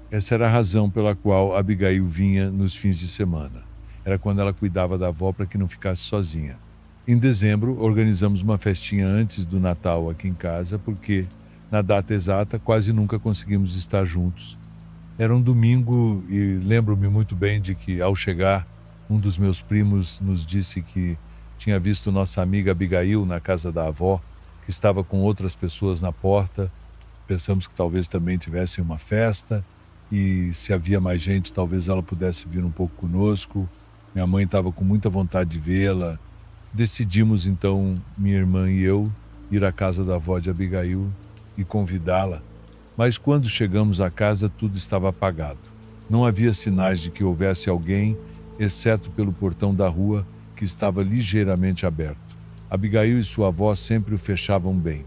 Speaker 1: Essa era a razão pela qual Abigail vinha nos fins de semana. Era quando ela cuidava da avó para que não ficasse sozinha. Em dezembro, organizamos uma festinha antes do Natal aqui em casa, porque, na data exata, quase nunca conseguimos estar juntos. Era um domingo e lembro-me muito bem de que, ao chegar, um dos meus primos nos disse que tinha visto nossa amiga Abigail na casa da avó, que estava com outras pessoas na porta. Pensamos que talvez também tivessem uma festa e, se havia mais gente, talvez ela pudesse vir um pouco conosco. Minha mãe estava com muita vontade de vê-la. Decidimos então, minha irmã e eu, ir à casa da avó de Abigail e convidá-la. Mas quando chegamos à casa, tudo estava apagado. Não havia sinais de que houvesse alguém, exceto pelo portão da rua, que estava ligeiramente aberto. Abigail e sua avó sempre o fechavam bem.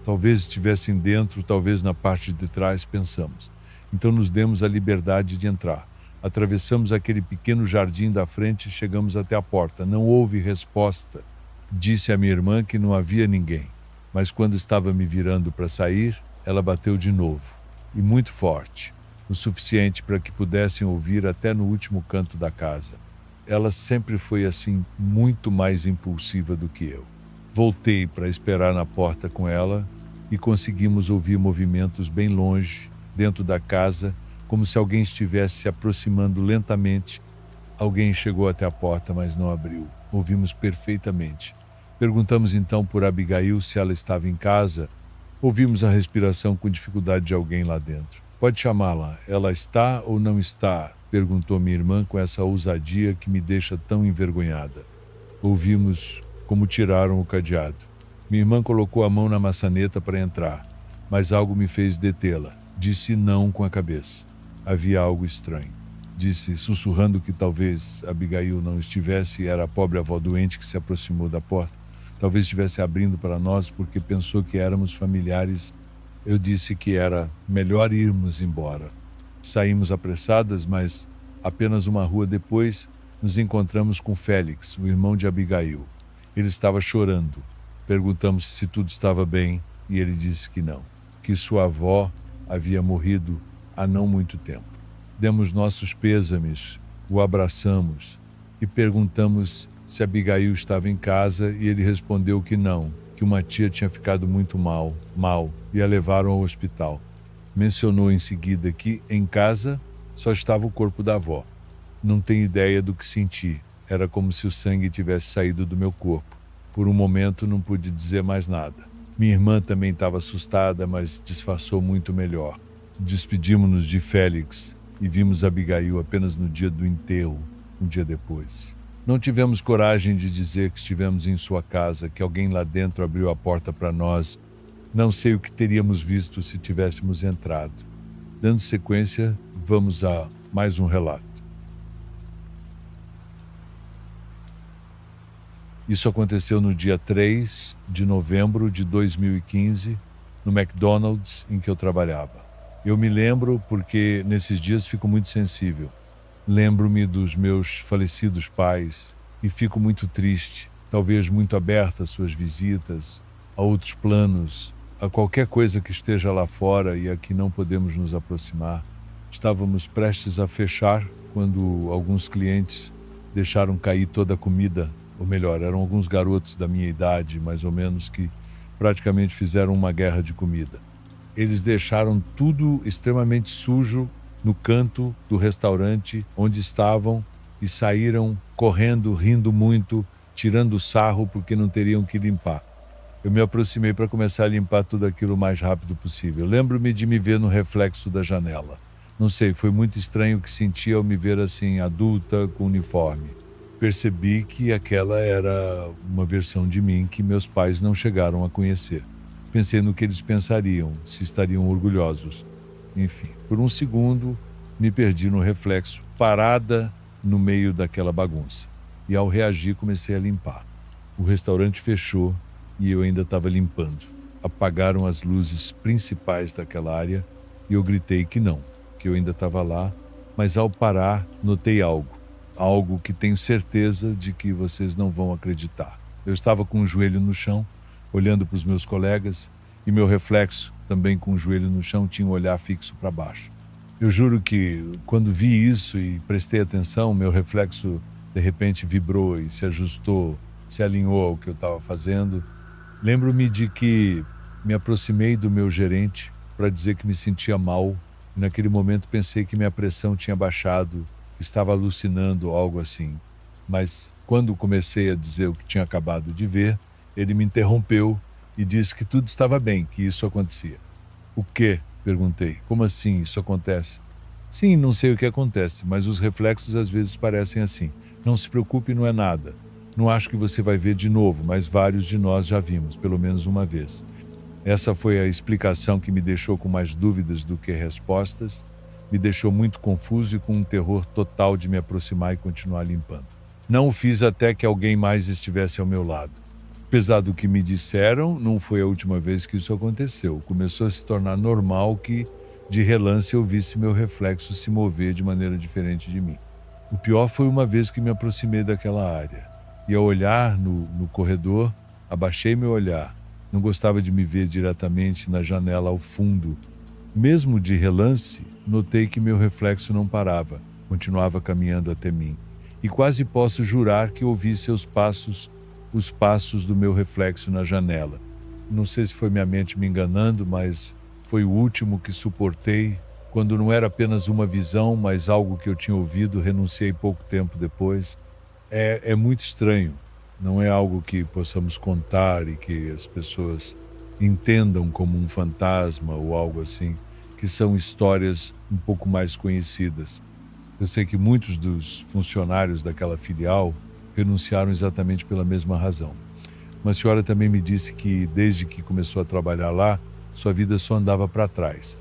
Speaker 1: Talvez estivessem dentro, talvez na parte de trás, pensamos. Então nos demos a liberdade de entrar. Atravessamos aquele pequeno jardim da frente e chegamos até a porta. Não houve resposta. Disse à minha irmã que não havia ninguém. Mas quando estava me virando para sair, ela bateu de novo. E muito forte. O suficiente para que pudessem ouvir até no último canto da casa. Ela sempre foi assim, muito mais impulsiva do que eu. Voltei para esperar na porta com ela e conseguimos ouvir movimentos bem longe, dentro da casa, como se alguém estivesse se aproximando lentamente. Alguém chegou até a porta, mas não abriu. Ouvimos perfeitamente. Perguntamos então por Abigail se ela estava em casa. Ouvimos a respiração com dificuldade de alguém lá dentro. Pode chamá-la. Ela está ou não está? Perguntou minha irmã com essa ousadia que me deixa tão envergonhada. Ouvimos como tiraram o cadeado. Minha irmã colocou a mão na maçaneta para entrar, mas algo me fez detê-la. Disse não com a cabeça. Havia algo estranho. Disse, sussurrando que talvez Abigail não estivesse e era a pobre avó doente que se aproximou da porta. Talvez estivesse abrindo para nós porque pensou que éramos familiares. Eu disse que era melhor irmos embora. Saímos apressadas, mas apenas uma rua depois nos encontramos com Félix, o irmão de Abigail. Ele estava chorando. Perguntamos se tudo estava bem e ele disse que não, que sua avó havia morrido há não muito tempo. Demos nossos pêsames, o abraçamos e perguntamos se Abigail estava em casa e ele respondeu que não, que uma tia tinha ficado muito mal, e a levaram ao hospital. Mencionou em seguida que, em casa, só estava o corpo da avó. Não tenho ideia do que senti. Era como se o sangue tivesse saído do meu corpo. Por um momento não pude dizer mais nada. Minha irmã também estava assustada, mas disfarçou muito melhor. Despedimos-nos de Félix e vimos Abigail apenas no dia do enterro, um dia depois. Não tivemos coragem de dizer que estivemos em sua casa, que alguém lá dentro abriu a porta para nós. Não sei o que teríamos visto se tivéssemos entrado. Dando sequência, vamos a mais um relato. Isso aconteceu no dia 3 de novembro de 2015, no McDonald's em que eu trabalhava. Eu me lembro porque nesses dias fico muito sensível. Lembro-me dos meus falecidos pais e fico muito triste, talvez muito aberta às suas visitas, a outros planos, a qualquer coisa que esteja lá fora e a que não podemos nos aproximar. Estávamos prestes a fechar quando alguns clientes deixaram cair toda a comida, ou melhor, eram alguns garotos da minha idade, mais ou menos, que praticamente fizeram uma guerra de comida. Eles deixaram tudo extremamente sujo no canto do restaurante onde estavam e saíram correndo, rindo muito, tirando sarro porque não teriam que limpar. Eu me aproximei para começar a limpar tudo aquilo o mais rápido possível. Lembro-me de me ver no reflexo da janela. Não sei, foi muito estranho o que senti ao me ver assim, adulta, com uniforme. Percebi que aquela era uma versão de mim que meus pais não chegaram a conhecer. Pensei no que eles pensariam, se estariam orgulhosos. Enfim, por um segundo, me perdi no reflexo, parada no meio daquela bagunça. E ao reagir, comecei a limpar. O restaurante fechou e eu ainda estava limpando. Apagaram as luzes principais daquela área e eu gritei que não, que eu ainda estava lá, mas ao parar, notei algo. Algo que tenho certeza de que vocês não vão acreditar. Eu estava com o joelho no chão, olhando para os meus colegas, e meu reflexo, também com o joelho no chão, tinha um olhar fixo para baixo. Eu juro que, quando vi isso e prestei atenção, meu reflexo de repente vibrou e se ajustou, se alinhou ao que eu estava fazendo. Lembro-me de que me aproximei do meu gerente para dizer que me sentia mal, e naquele momento pensei que minha pressão tinha baixado, que estava alucinando, algo assim. Mas, quando comecei a dizer o que tinha acabado de ver, ele me interrompeu e disse que tudo estava bem, que isso acontecia. "O quê?", perguntei. "Como assim isso acontece?" "Sim, não sei o que acontece, mas os reflexos às vezes parecem assim. Não se preocupe, não é nada. Não acho que você vai ver de novo, mas vários de nós já vimos, pelo menos uma vez." Essa foi a explicação que me deixou com mais dúvidas do que respostas, me deixou muito confuso e com um terror total de me aproximar e continuar limpando. Não o fiz até que alguém mais estivesse ao meu lado. Apesar do que me disseram, não foi a última vez que isso aconteceu. Começou a se tornar normal que, de relance, eu visse meu reflexo se mover de maneira diferente de mim. O pior foi uma vez que me aproximei daquela área. E ao olhar no corredor, abaixei meu olhar. Não gostava de me ver diretamente na janela ao fundo. Mesmo de relance, notei que meu reflexo não parava, continuava caminhando até mim. E quase posso jurar que ouvi seus passos, os passos do meu reflexo na janela. Não sei se foi minha mente me enganando, mas foi o último que suportei. Quando não era apenas uma visão, mas algo que eu tinha ouvido, renunciei pouco tempo depois. É muito estranho. Não é algo que possamos contar e que as pessoas entendam como um fantasma ou algo assim, que são histórias um pouco mais conhecidas. Eu sei que muitos dos funcionários daquela filial renunciaram exatamente pela mesma razão. Uma senhora também me disse que, desde que começou a trabalhar lá, sua vida só andava para trás.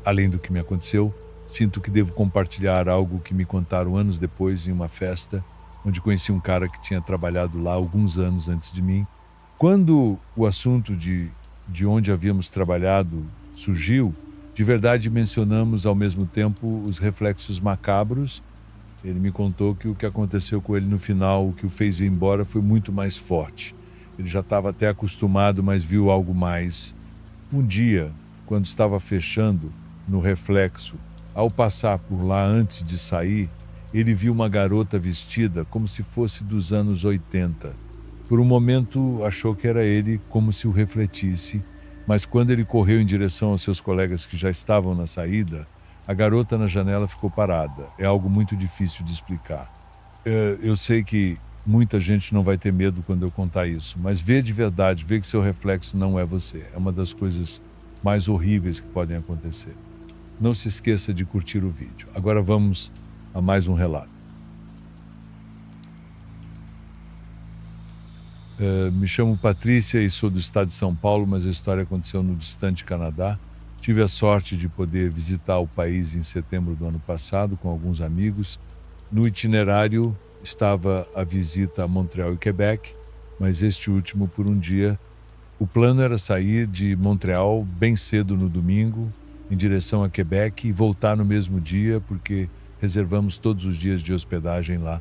Speaker 1: Além do que me aconteceu, sinto que devo compartilhar algo que me contaram anos depois em uma festa, onde conheci um cara que tinha trabalhado lá alguns anos antes de mim. Quando o assunto de onde havíamos trabalhado surgiu, de verdade mencionamos ao mesmo tempo os reflexos macabros. Ele me contou que o que aconteceu com ele no final, o que o fez ir embora, foi muito mais forte. Ele já estava até acostumado, mas viu algo mais. Um dia, quando estava fechando no reflexo, ao passar por lá antes de sair, ele viu uma garota vestida como se fosse dos anos 80. Por um momento achou que era ele, como se o refletisse, mas quando ele correu em direção aos seus colegas que já estavam na saída, a garota na janela ficou parada. É algo muito difícil de explicar. Eu sei que muita gente não vai ter medo quando eu contar isso, mas ver de verdade, ver que seu reflexo não é você, é uma das coisas mais horríveis que podem acontecer. Não se esqueça de curtir o vídeo. Agora vamos a mais um relato. Me chamo Patrícia e sou do estado de São Paulo, mas a história aconteceu no distante Canadá. Tive a sorte de poder visitar o país em setembro do ano passado com alguns amigos. No itinerário estava a visita a Montreal e Quebec, mas este último por um dia. O plano era sair de Montreal bem cedo no domingo, em direção a Quebec, e voltar no mesmo dia, porque reservamos todos os dias de hospedagem lá.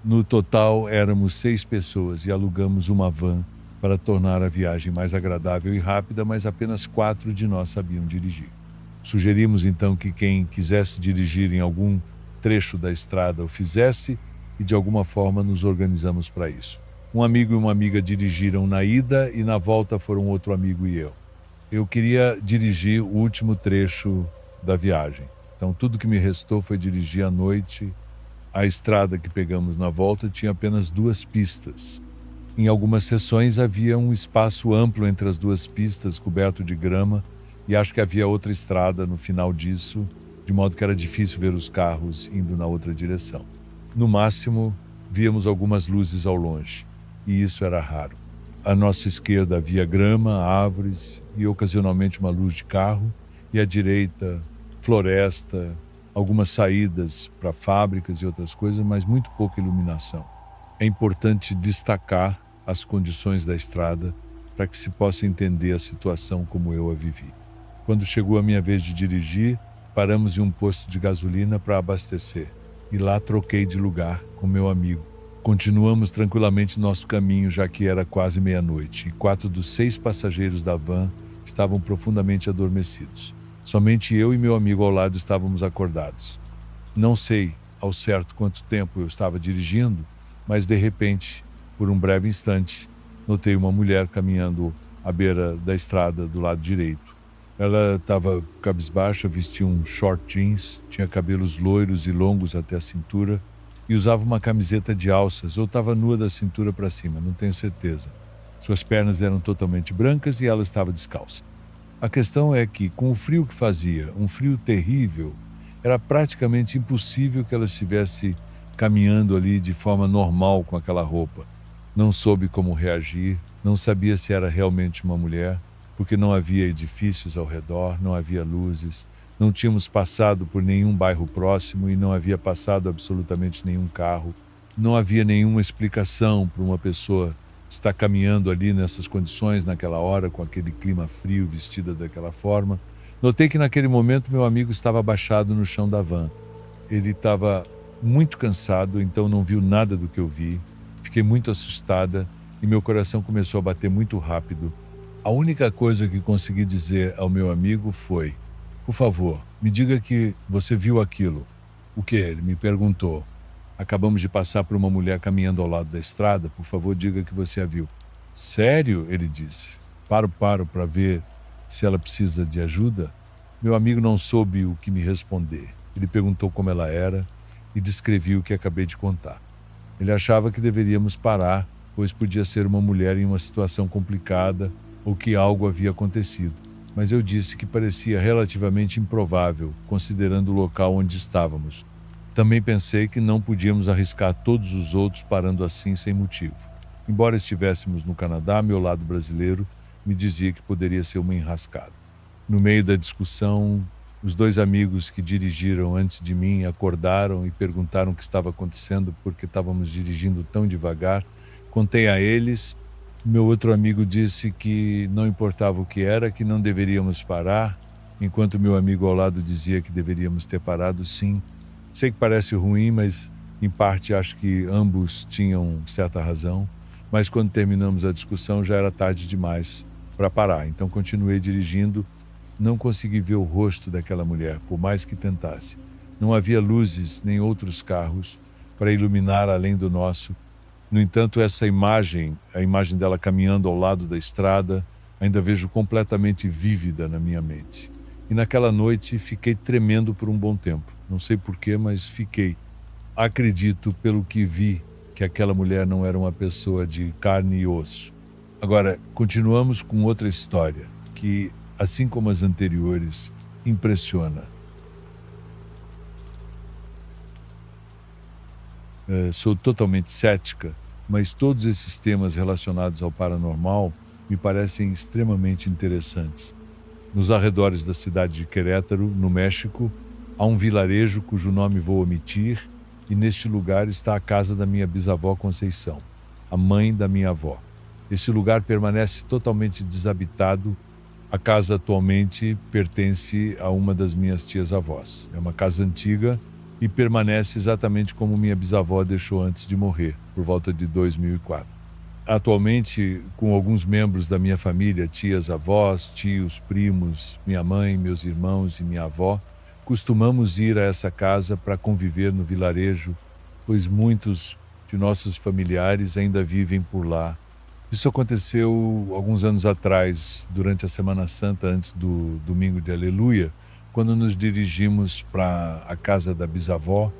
Speaker 1: No total, éramos 6 pessoas e alugamos uma van para tornar a viagem mais agradável e rápida, mas apenas 4 de nós sabiam dirigir. Sugerimos então que quem quisesse dirigir em algum trecho da estrada o fizesse e de alguma forma nos organizamos para isso. Um amigo e uma amiga dirigiram na ida e na volta foram outro amigo e eu. Eu queria dirigir o último trecho da viagem. Então tudo que me restou foi dirigir à noite. A estrada que pegamos na volta tinha apenas 2 pistas. Em algumas seções havia um espaço amplo entre as 2 pistas, coberto de grama, e acho que havia outra estrada no final disso, de modo que era difícil ver os carros indo na outra direção. No máximo, víamos algumas luzes ao longe, e isso era raro. À nossa esquerda havia grama, árvores e ocasionalmente uma luz de carro, e à direita, floresta, algumas saídas para fábricas e outras coisas, mas muito pouca iluminação. É importante destacar as condições da estrada para que se possa entender a situação como eu a vivi. Quando chegou a minha vez de dirigir, paramos em um posto de gasolina para abastecer, e lá troquei de lugar com meu amigo. Continuamos tranquilamente nosso caminho, já que era quase meia-noite, e 4 dos 6 passageiros da van estavam profundamente adormecidos. Somente eu e meu amigo ao lado estávamos acordados. Não sei ao certo quanto tempo eu estava dirigindo, mas de repente, por um breve instante, notei uma mulher caminhando à beira da estrada do lado direito. Ela estava cabisbaixa, vestia um short jeans, tinha cabelos loiros e longos até a cintura e usava uma camiseta de alças, ou estava nua da cintura para cima, não tenho certeza. Suas pernas eram totalmente brancas e ela estava descalça. A questão é que, com o frio que fazia, um frio terrível, era praticamente impossível que ela estivesse caminhando ali de forma normal com aquela roupa. Não soube como reagir, não sabia se era realmente uma mulher, porque não havia edifícios ao redor, não havia luzes, não tínhamos passado por nenhum bairro próximo e não havia passado absolutamente nenhum carro. Não havia nenhuma explicação para uma pessoa estar caminhando ali nessas condições, naquela hora, com aquele clima frio, vestida daquela forma. Notei que naquele momento meu amigo estava abaixado no chão da van. Ele estava muito cansado, então não viu nada do que eu vi. Fiquei muito assustada e meu coração começou a bater muito rápido. A única coisa que consegui dizer ao meu amigo foi: por favor, me diga que você viu aquilo. O que? Ele me perguntou. Acabamos de passar por uma mulher caminhando ao lado da estrada, por favor, diga que você a viu. Sério? Ele disse. Paro para ver se ela precisa de ajuda. Meu amigo não soube o que me responder. Ele perguntou como ela era e descrevi o que acabei de contar. Ele achava que deveríamos parar, pois podia ser uma mulher em uma situação complicada ou que algo havia acontecido. Mas eu disse que parecia relativamente improvável, considerando o local onde estávamos. Também pensei que não podíamos arriscar todos os outros parando assim sem motivo. Embora estivéssemos no Canadá, meu lado brasileiro me dizia que poderia ser uma enrascada. No meio da discussão, os 2 amigos que dirigiram antes de mim acordaram e perguntaram o que estava acontecendo porque estávamos dirigindo tão devagar. Contei a eles. Meu outro amigo disse que não importava o que era, que não deveríamos parar, enquanto meu amigo ao lado dizia que deveríamos ter parado sim. Sei que parece ruim, mas em parte acho que ambos tinham certa razão. Mas quando terminamos a discussão já era tarde demais para parar, então continuei dirigindo. Não consegui ver o rosto daquela mulher, por mais que tentasse. Não havia luzes nem outros carros para iluminar além do nosso. No entanto, essa imagem, a imagem dela caminhando ao lado da estrada, ainda vejo completamente vívida na minha mente. E naquela noite fiquei tremendo por um bom tempo. Não sei porquê, mas fiquei. Acredito, pelo que vi, que aquela mulher não era uma pessoa de carne e osso. Agora, continuamos com outra história, que, assim como as anteriores, impressiona. Sou totalmente cética, mas todos esses temas relacionados ao paranormal me parecem extremamente interessantes. Nos arredores da cidade de Querétaro, no México, há um vilarejo cujo nome vou omitir, e neste lugar está a casa da minha bisavó Conceição, a mãe da minha avó. Esse lugar permanece totalmente desabitado. A casa atualmente pertence a uma das minhas tias-avós. É uma casa antiga e permanece exatamente como minha bisavó deixou antes de morrer, por volta de 2004. Atualmente, com alguns membros da minha família, tias-avós, tios, primos, minha mãe, meus irmãos e minha avó, costumamos ir a essa casa para conviver no vilarejo, pois muitos de nossos familiares ainda vivem por lá. Isso aconteceu alguns anos atrás, durante a Semana Santa, antes do Domingo de Aleluia, quando nos dirigimos para a casa da bisavó.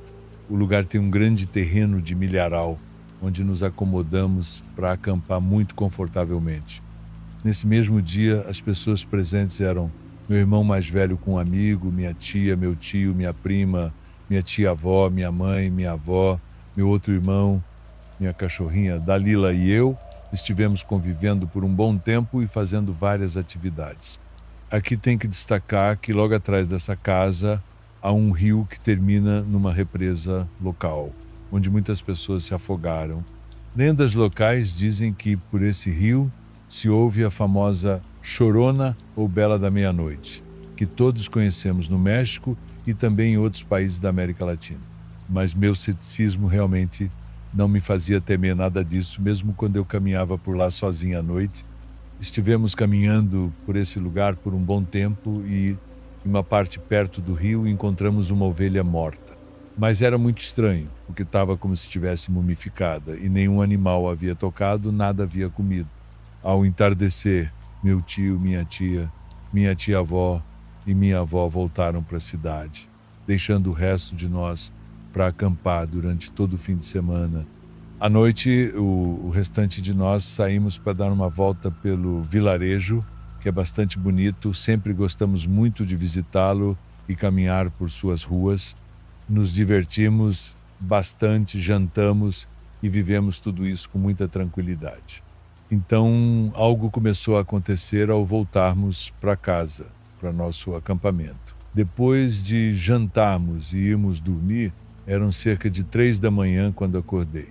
Speaker 1: O lugar tem um grande terreno de milharal, onde nos acomodamos para acampar muito confortavelmente. Nesse mesmo dia, as pessoas presentes eram meu irmão mais velho com um amigo, minha tia, meu tio, minha prima, minha tia-avó, minha mãe, minha avó, meu outro irmão, minha cachorrinha Dalila e eu. Estivemos convivendo por um bom tempo e fazendo várias atividades. Aqui tem que destacar que logo atrás dessa casa há um rio que termina numa represa local, onde muitas pessoas se afogaram. Lendas locais dizem que por esse rio se ouve a famosa Chorona ou Bela da Meia-Noite, que todos conhecemos no México e também em outros países da América Latina. Mas meu ceticismo realmente não me fazia temer nada disso, mesmo quando eu caminhava por lá sozinho à noite. Estivemos caminhando por esse lugar por um bom tempo e, em uma parte perto do rio, encontramos uma ovelha morta. Mas era muito estranho, porque estava como se estivesse mumificada e nenhum animal a havia tocado, nada havia comido. Ao entardecer, meu tio, minha tia-avó e minha avó voltaram para a cidade, deixando o resto de nós para acampar durante todo o fim de semana. À noite, o restante de nós saímos para dar uma volta pelo vilarejo, que é bastante bonito, sempre gostamos muito de visitá-lo e caminhar por suas ruas. Nos divertimos bastante, jantamos e vivemos tudo isso com muita tranquilidade. Então, algo começou a acontecer ao voltarmos para casa, para nosso acampamento. Depois de jantarmos e irmos dormir, eram cerca de 3 da manhã quando acordei.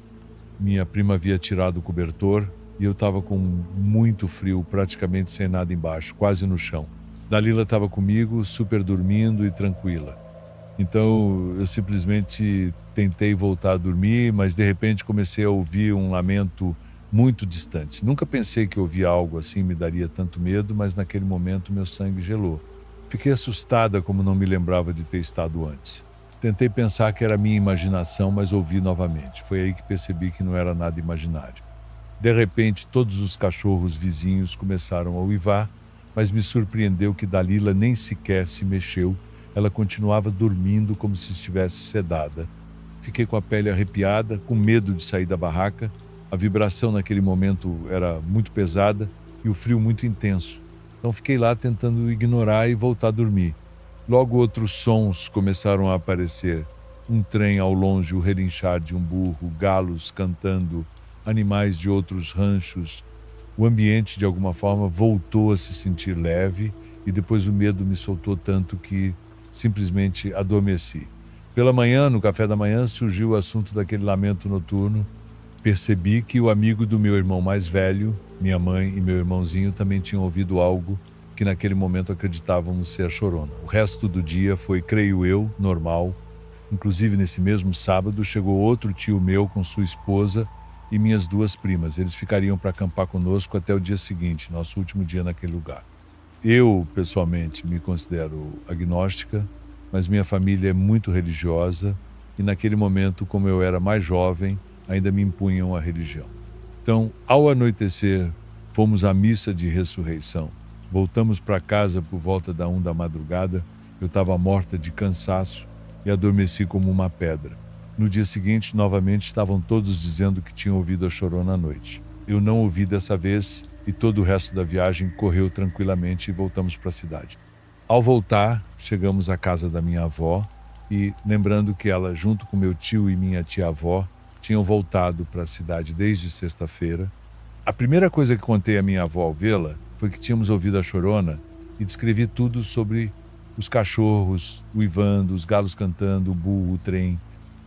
Speaker 1: Minha prima havia tirado o cobertor e eu estava com muito frio, praticamente sem nada embaixo, quase no chão. Dalila estava comigo, super dormindo e tranquila. Então eu simplesmente tentei voltar a dormir, mas de repente comecei a ouvir um lamento muito distante. Nunca pensei que ouvir algo assim me daria tanto medo, mas naquele momento meu sangue gelou. Fiquei assustada como não me lembrava de ter estado antes. Tentei pensar que era minha imaginação, mas ouvi novamente. Foi aí que percebi que não era nada imaginário. De repente, todos os cachorros vizinhos começaram a uivar, mas me surpreendeu que Dalila nem sequer se mexeu. Ela continuava dormindo como se estivesse sedada. Fiquei com a pele arrepiada, com medo de sair da barraca. A vibração naquele momento era muito pesada e o frio muito intenso. Então fiquei lá tentando ignorar e voltar a dormir. Logo outros sons começaram a aparecer. Um trem ao longe, o relinchar de um burro, galos cantando, animais de outros ranchos. O ambiente, de alguma forma, voltou a se sentir leve e depois o medo me soltou tanto que simplesmente adormeci. Pela manhã, no café da manhã, surgiu o assunto daquele lamento noturno. Percebi que o amigo do meu irmão mais velho, minha mãe e meu irmãozinho também tinham ouvido algo que naquele momento acreditávamos ser a Chorona. O resto do dia foi, creio eu, normal. Inclusive, nesse mesmo sábado, chegou outro tio meu com sua esposa e minhas 2 primas. Eles ficariam para acampar conosco até o dia seguinte, nosso último dia naquele lugar. Eu, pessoalmente, me considero agnóstica, mas minha família é muito religiosa e naquele momento, como eu era mais jovem, ainda me impunham a religião. Então, ao anoitecer, fomos à missa de ressurreição. Voltamos para casa por volta da 1 da madrugada. Eu estava morta de cansaço e adormeci como uma pedra. No dia seguinte, novamente, estavam todos dizendo que tinham ouvido a Chorona à noite. Eu não ouvi dessa vez e todo o resto da viagem correu tranquilamente e voltamos para a cidade. Ao voltar, chegamos à casa da minha avó e, lembrando que ela, junto com meu tio e minha tia-avó, tinham voltado para a cidade desde sexta-feira, a primeira coisa que contei à minha avó ao vê-la foi que tínhamos ouvido a Chorona e descrevi tudo sobre os cachorros uivando, os galos cantando, o burro, o trem.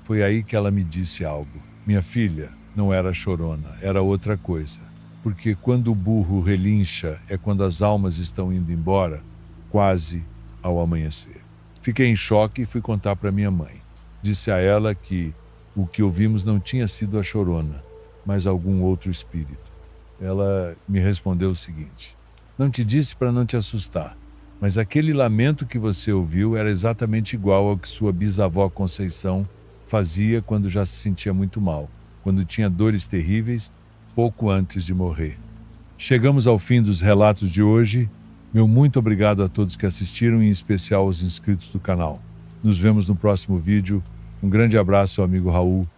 Speaker 1: Foi aí que ela me disse algo. Minha filha, não era a Chorona, era outra coisa. Porque quando o burro relincha é quando as almas estão indo embora, quase ao amanhecer. Fiquei em choque e fui contar para minha mãe. Disse a ela que o que ouvimos não tinha sido a Chorona, mas algum outro espírito. Ela me respondeu o seguinte: não te disse para não te assustar, mas aquele lamento que você ouviu era exatamente igual ao que sua bisavó Conceição fazia quando já se sentia muito mal, quando tinha dores terríveis, pouco antes de morrer. Chegamos ao fim dos relatos de hoje. Meu muito obrigado a todos que assistiram, e em especial aos inscritos do canal. Nos vemos no próximo vídeo. Um grande abraço, amigo Raul.